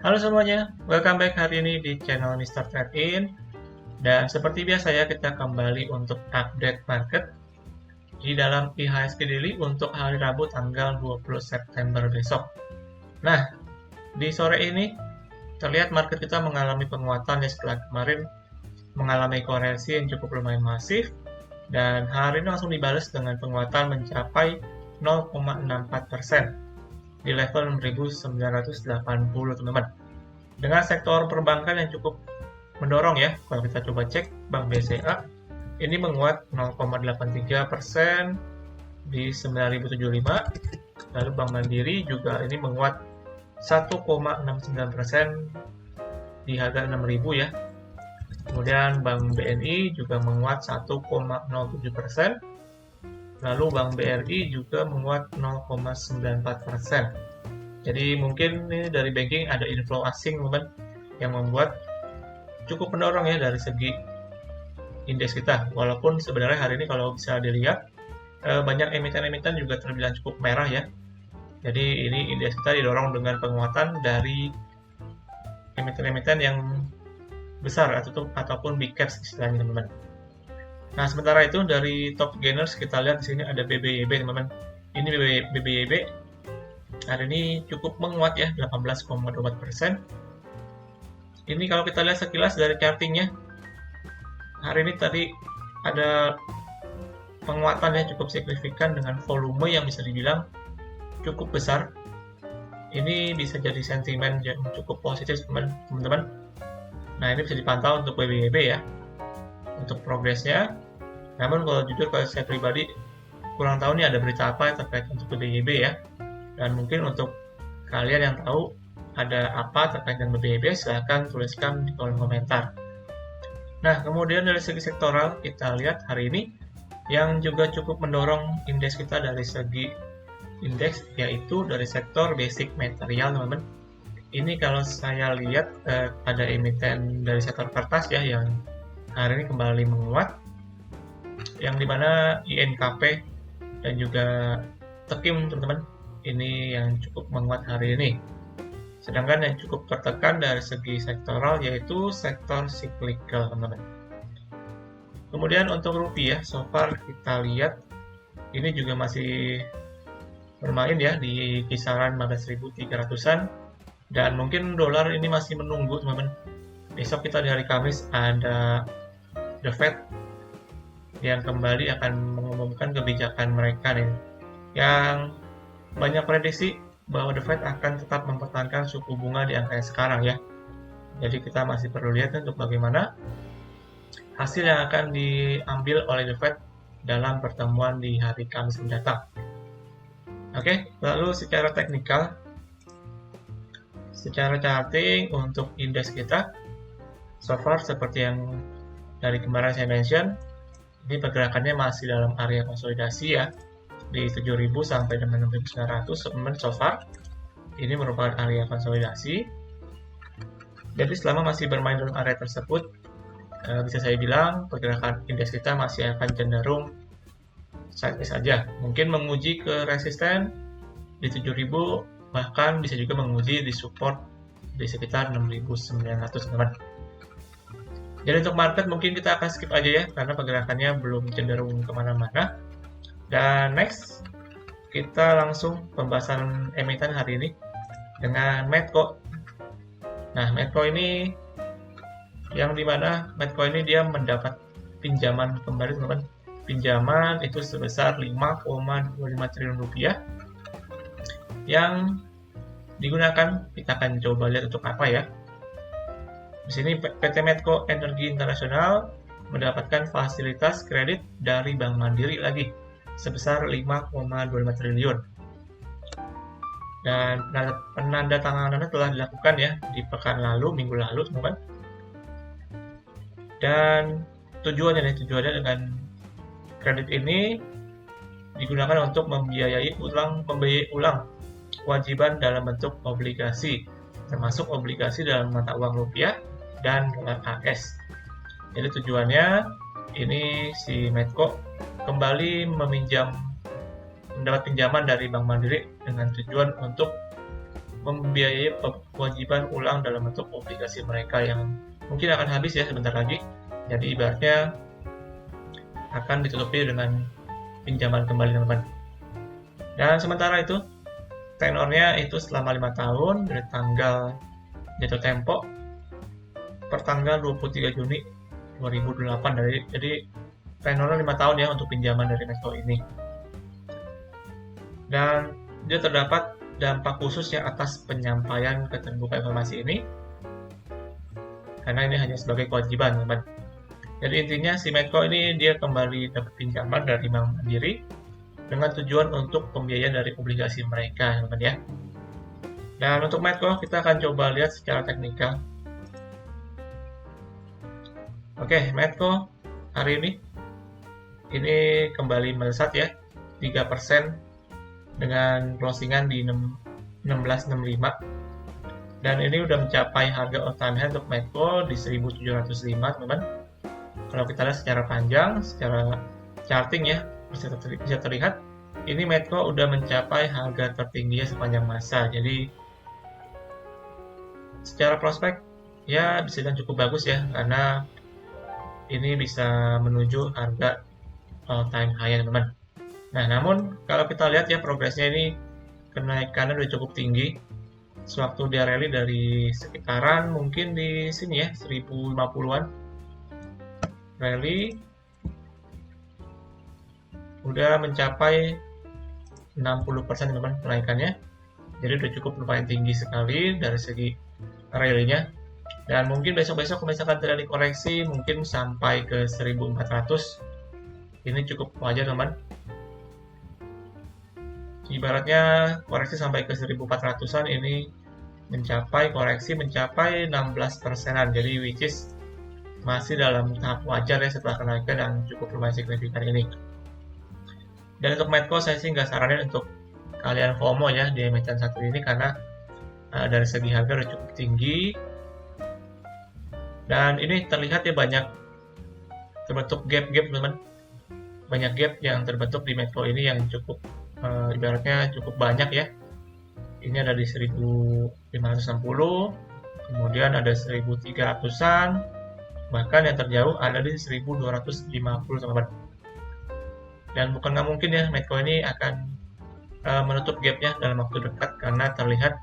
Halo semuanya, welcome back hari ini di channel Mr. Trade In. Dan seperti biasa ya, kita kembali untuk update market di dalam IHSG Daily untuk hari Rabu tanggal 20 September besok. Nah, di sore ini terlihat market kita mengalami penguatan ya setelah kemarin mengalami koreksi yang cukup lumayan masif. Dan hari ini langsung dibalas dengan penguatan mencapai 0,64% di level 6.980 teman-teman. Dengan sektor perbankan yang cukup mendorong ya, kalau kita coba cek Bank BCA ini menguat 0,83% di 9.075, lalu Bank Mandiri juga ini menguat 1,69% di harga 6.000 ya. Kemudian Bank BNI juga menguat 1,07%. Lalu Bank BRI juga menguat 0,94%. Jadi mungkin ini dari banking ada inflow asing teman yang membuat cukup mendorong ya dari segi indeks kita. Walaupun sebenarnya hari ini kalau bisa dilihat banyak emiten-emiten juga terbilang cukup merah ya. Jadi ini indeks kita didorong dengan penguatan dari emiten-emiten yang besar ataupun big caps istilahnya teman-teman. Nah, sementara itu dari top gainers kita lihat di sini ada BBYB teman-teman. Ini BBYB hari ini cukup menguat ya 18,24%. Ini kalau kita lihat sekilas dari chartingnya, hari ini tadi ada penguatan yang cukup signifikan dengan volume yang bisa dibilang cukup besar. Ini bisa jadi sentimen yang cukup positif teman-teman. Nah, ini bisa dipantau untuk BBYB ya, untuk progresnya. Namun kalau jujur kalau saya pribadi kurang tahu nih ada berita apa terkait untuk BBYB ya. Dan mungkin untuk kalian yang tahu ada apa terkait dengan BBYB, silahkan tuliskan di kolom komentar. Nah, kemudian dari segi sektoral kita lihat hari ini yang juga cukup mendorong indeks kita dari segi indeks yaitu dari sektor basic material teman-teman. Ini kalau saya lihat ada emiten dari sektor kertas ya yang hari ini kembali menguat, yang dimana INKP dan juga Tekim teman-teman ini yang cukup menguat hari ini. Sedangkan yang cukup tertekan dari segi sektoral yaitu sektor cyclical teman-teman. Kemudian untuk rupiah, so far kita lihat ini juga masih bermain ya di kisaran 15.300-an, dan mungkin dolar ini masih menunggu teman-teman. Besok kita di hari Kamis ada The Fed yang kembali akan mengumumkan kebijakan mereka nih, yang banyak prediksi bahwa The Fed akan tetap mempertahankan suku bunga di angka yang sekarang ya. Jadi kita masih perlu lihat untuk bagaimana hasil yang akan diambil oleh The Fed dalam pertemuan di hari Kamis mendatang. Oke, lalu secara teknikal, secara charting untuk indeks kita, so far seperti yang dari kemarin saya mention, ini pergerakannya masih dalam area konsolidasi ya, di 7.000 sampai dengan 6.900 teman-teman so far. Ini merupakan area konsolidasi. Jadi selama masih bermain dalam area tersebut, bisa saya bilang pergerakan indeks kita masih akan cenderung sideways saja. Mungkin menguji ke resisten di 7.000, bahkan bisa juga menguji di support di sekitar 6.900 teman-teman. Jadi untuk market mungkin kita akan skip aja ya, karena pergerakannya belum cenderung kemana-mana. Dan next, kita langsung pembahasan emiten hari ini dengan Medco. Nah, Medco ini yang dimana Medco ini dia mendapat pinjaman kembali teman-teman. Pinjaman itu sebesar 5,25 triliun rupiah yang digunakan, kita akan coba lihat untuk apa ya. Di sini PT Medco Energi Internasional mendapatkan fasilitas kredit dari Bank Mandiri lagi sebesar 5,25 triliun. Dan penandatanganannya telah dilakukan ya di pekan lalu, minggu lalu teman-teman. Dan tujuannya dengan kredit ini digunakan untuk membiayai ulang kewajiban dalam bentuk obligasi, termasuk obligasi dalam mata uang rupiah dan dolar AS. Jadi tujuannya ini si Medco kembali mendapat pinjaman dari Bank Mandiri dengan tujuan untuk membiayai kewajiban ulang dalam bentuk obligasi mereka yang mungkin akan habis ya sebentar lagi. Jadi ibaratnya akan ditutupi dengan pinjaman kembali teman-teman. Dan sementara itu tenornya itu selama 5 tahun dari tanggal jatuh tempo per tanggal 23 Juni 2008. Jadi tenornya 5 tahun ya untuk pinjaman dari Medco ini. Dan dia terdapat dampak khususnya atas penyampaian keterbukaan informasi ini karena ini hanya sebagai kewajiban teman-teman. Jadi intinya si Medco ini dia kembali dapat pinjaman dari Bank Mandiri dengan tujuan untuk pembiayaan dari obligasi mereka teman-teman ya. Dan untuk Medco kita akan coba lihat secara teknikal. Oke, Medco hari ini kembali melesat ya 3% dengan closingan di 1665. Dan ini udah mencapai harga all time high untuk Medco di 1705 teman-teman. Kalau kita lihat secara panjang, secara charting ya, bisa terlihat ini Medco udah mencapai harga tertingginya sepanjang masa. Jadi secara prospek ya bisa dibilang cukup bagus ya, karena ini bisa menuju harga all time high teman-teman. Nah, namun kalau kita lihat ya progresnya ini kenaikannya udah cukup tinggi. Sewaktu dia rally dari sekitaran mungkin di sini ya 1050-an. Rally udah mencapai 60% teman-teman kenaikannya. Jadi udah cukup lumayan tinggi sekali dari segi rally-nya. Dan mungkin besok-besok misalkan terjadi koreksi mungkin sampai ke 1400. Ini cukup wajar teman. Ibaratnya koreksi sampai ke 1400-an ini koreksi mencapai 16%-an. Jadi which is masih dalam tahap wajar ya setelah kenaikan yang cukup lumayan signifikan ini. Dan untuk Medco saya sih nggak saranin untuk kalian FOMO ya di emiten satu ini karena dari segi harga udah cukup tinggi. Dan ini terlihat ya banyak terbentuk gap-gap teman-teman. Banyak gap yang terbentuk di Medco ini yang cukup ibaratnya cukup banyak ya. Ini ada di 1560, kemudian ada 1300-an, bahkan yang terjauh ada di 1250 teman-teman. Dan bukan nggak mungkin ya Medco ini akan menutup gapnya dalam waktu dekat karena terlihat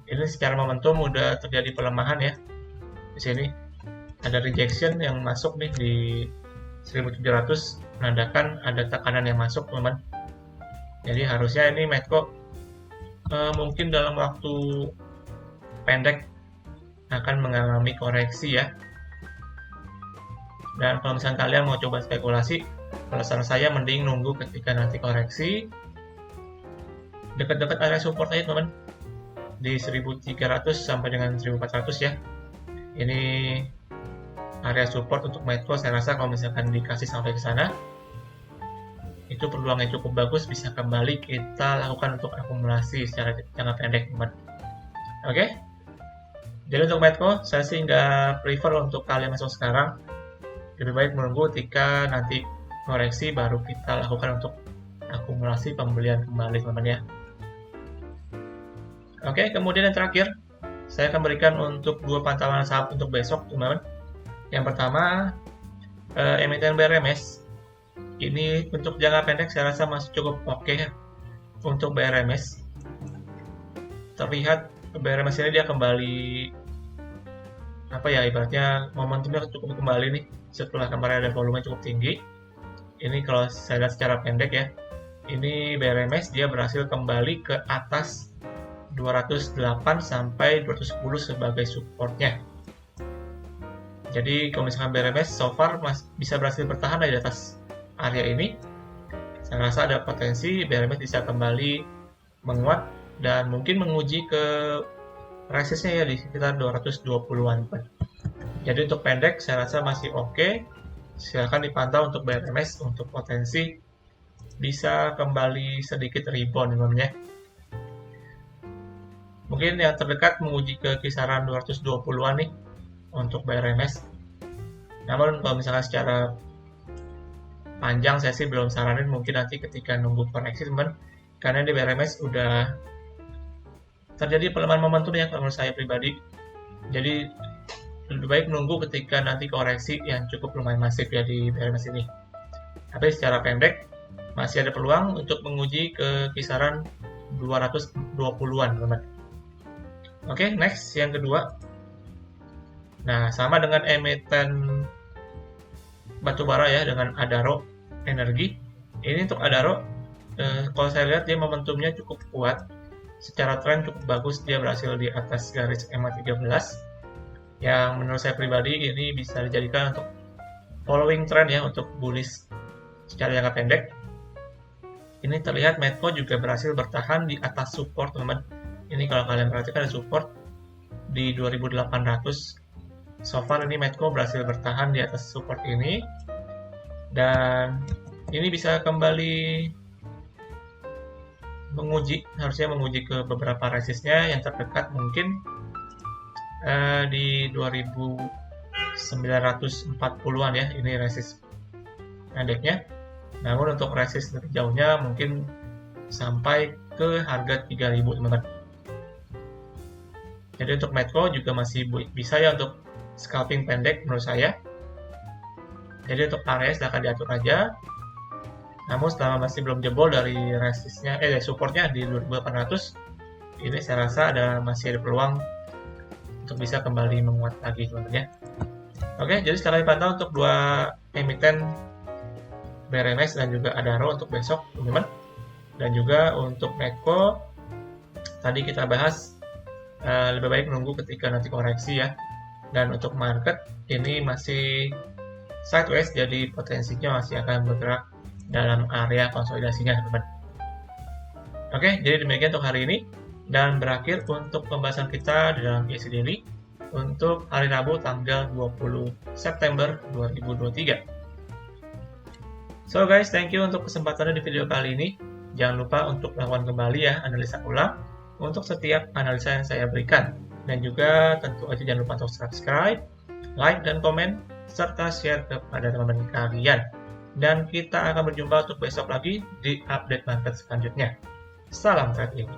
ini secara momentum udah terjadi pelemahan ya. Di sini ada rejection yang masuk nih di 1700 menandakan ada tekanan yang masuk teman-teman. Jadi harusnya ini Medco mungkin dalam waktu pendek akan mengalami koreksi ya. Dan kalau misalnya kalian mau coba spekulasi, kalau saran saya mending nunggu ketika nanti koreksi dekat-dekat area support aja teman-teman di 1300 sampai dengan 1400 ya. Ini area support untuk Medco. Saya rasa kalau misalkan dikasih sampai ke sana itu peluangnya cukup bagus, bisa kembali kita lakukan untuk akumulasi secara jangka pendek teman. Oke. Jadi untuk Medco saya sih nggak prefer untuk kalian masuk sekarang. Lebih baik menunggu ketika nanti koreksi baru kita lakukan untuk akumulasi pembelian kembali teman-teman ya. Oke, kemudian yang terakhir saya akan berikan untuk dua pantauan saham untuk besok teman-teman. Yang pertama emiten BRMS. Ini untuk jangka pendek saya rasa masih cukup oke ya untuk BRMS. Terlihat BRMS ini dia kembali ibaratnya momentumnya cukup kembali nih setelah kemarin ada volume cukup tinggi. Ini kalau saya lihat secara pendek ya, ini BRMS dia berhasil kembali ke atas 208 sampai 210 sebagai supportnya. Jadi kalau misalkan BRMS so far bisa berhasil bertahan di atas area ini, saya rasa ada potensi BRMS bisa kembali menguat dan mungkin menguji ke resistnya ya di sekitar 220-an. Jadi untuk pendek saya rasa masih oke. Silakan dipantau untuk BRMS untuk potensi bisa kembali sedikit rebound teman-teman. Mungkin yang terdekat menguji ke kisaran 220-an nih untuk BRMS. Namun kalau misalkan secara panjang saya sih belum saranin, mungkin nanti ketika nunggu koreksi teman, karena di BRMS udah terjadi pelemahan momentum ya kalau menurut saya pribadi. Jadi lebih baik nunggu ketika nanti koreksi yang cukup lumayan masif ya di BRMS ini. Tapi secara pendek masih ada peluang untuk menguji ke kisaran 220-an, teman-teman. Oke, next yang kedua. Nah, sama dengan emiten batubara ya, dengan Adaro Energi. Ini untuk Adaro, kalau saya lihat dia momentumnya cukup kuat. Secara tren cukup bagus, dia berhasil di atas garis EMA 13. Yang menurut saya pribadi ini bisa dijadikan untuk following trend ya, untuk bullish secara jangka pendek. Ini terlihat Medco juga berhasil bertahan di atas support, teman-teman. Ini kalau kalian perhatikan ada support di 2800. So far ini Medco berhasil bertahan di atas support ini, dan ini bisa kembali harusnya menguji ke beberapa resistnya yang terdekat, mungkin di 2940-an ya, ini resist pendeknya. Namun untuk resist lebih jauhnya mungkin sampai ke harga 3000, teman-teman. Jadi untuk Medco juga masih bisa ya untuk scalping pendek menurut saya. Jadi untuk area silahkan diatur aja. Namun selama masih belum jebol dari resistnya, supportnya di 2800, ini saya rasa masih ada peluang untuk bisa kembali menguat lagi, teman-teman ya. Oke, jadi setelah dipantau untuk dua emiten BRMS dan juga Adaro untuk besok, teman-teman. Dan juga untuk Medco, tadi kita bahas lebih baik menunggu ketika nanti koreksi ya. Dan untuk market ini masih sideways, jadi potensinya masih akan bergerak dalam area konsolidasinya, teman-teman. Oke, jadi demikian untuk hari ini. Dan berakhir untuk pembahasan kita di dalam ESG Daily untuk hari Rabu tanggal 20 September 2023. So guys, thank you untuk kesempatannya di video kali ini. Jangan lupa untuk melakukan kembali ya analisa ulang untuk setiap analisa yang saya berikan. Dan juga tentu aja jangan lupa untuk subscribe, like, dan komen, serta share kepada teman-teman kalian. Dan kita akan berjumpa untuk besok lagi di update market selanjutnya. Salam trading.